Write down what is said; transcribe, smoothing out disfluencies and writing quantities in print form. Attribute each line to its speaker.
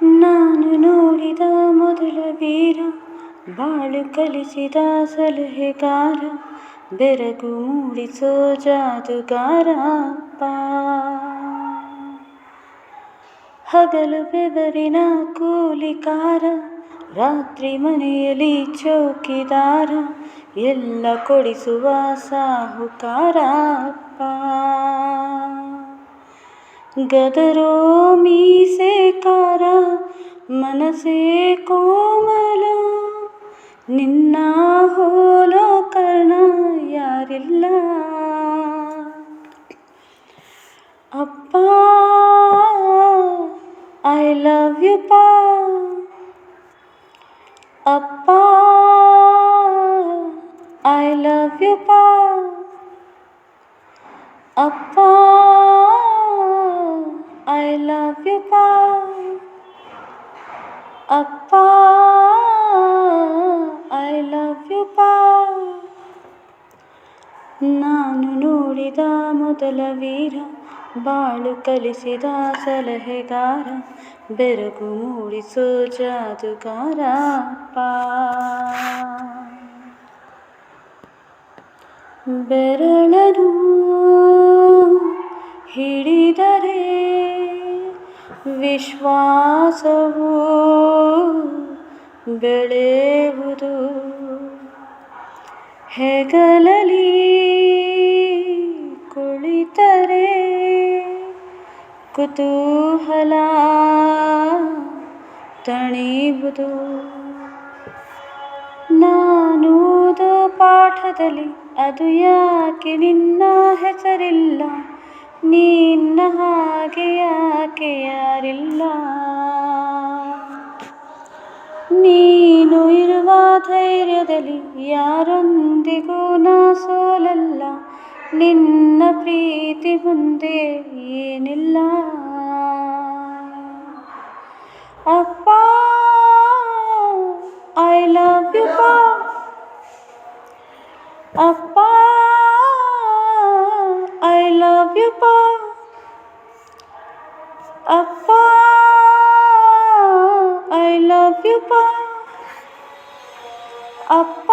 Speaker 1: ನಾನು ನೋಡಿದ ಮೊದಲ ವೀರ, ಬಾಳು ಕಲಿಸಿದ ಸಲಹೆಗಾರ, ಬೆರಗು ಮೂಡಿಸೋ ಜಾದುಗಾರ ಅಪ್ಪ. ಹಗಲು ಬೆವರಿನ ಕೂಲಿಕಾರ, ರಾತ್ರಿ ಮನೆಯಲ್ಲಿ ಚೌಕಿದಾರ, ಎಲ್ಲ ಕೊಡಿಸುವ ಸಾಹುಕಾರ ಅಪ್ಪ. ಗದರೋ ಮೀಸೆಕಾರ, ಮನಸೇ ಕೋಮಲ, ನಿನ್ನ ಹೋಲೋ ಕರ್ಣ ಯಾರಿಲ್ಲ ಅಪ್ಪ. ಐ ಲವ್ ಯು ಪಾ ಅಪ್ಪ, ಐ ಲವ್ ಯು ಪಾ ಅಪ್ಪ, ಐ ಲವ್ ಯು ಪಾ ಅಪ್ಪ, ಐ ಲವ್ ಯು ಪಾ. ನಾನು ನೋಡಿದ ಮೊದಲ ವೀರ, ಬಾಳು ಕಲಿಸಿದ ಸಲಹೆಗಾರ, ಬೆರಗು ಮೂಡಿಸೋ ಜಾದುಗಾರ ಅಪ್ಪ. ಬೆರಳನು ಹಿಡಿದರೆ ವಿಶ್ವಾಸವು ಬೆಳೆಯುವುದು, ಹೆಗಲಲ್ಲಿ ಕುಳಿತರೆ ಕುತೂಹಲ ತಣಿಯುವುದು. ನಾನೋದೋ ಪಾಠದಲ್ಲಿ ಅದು ಯಾಕೆ ನಿನ್ನ ಹೆಸರಿಲ್ಲ, ನಿನ್ನ ಹಾಗೆ ಯಾಕೆ ಯಾರಿಲ್ಲ. ನೀನು ಇರುವ ಧೈರ್ಯದಲ್ಲಿ ಯಾರೊಂದಿಗೂ ನಾ ಸೋಲಲ್ಲ, ನಿನ್ನ ಪ್ರೀತಿ ಮುಂದೆ ಏನಿಲ್ಲ ಅಪ್ಪ. ಐ ಲವ್ ಯು ಪಾ ಅಪ್ಪ, ಐ ಲವ್ ಯು ಪಾ ಅಪ್ಪ, ಐ ಲವ್ ಯು ಪಾ ಅಪ್ಪ.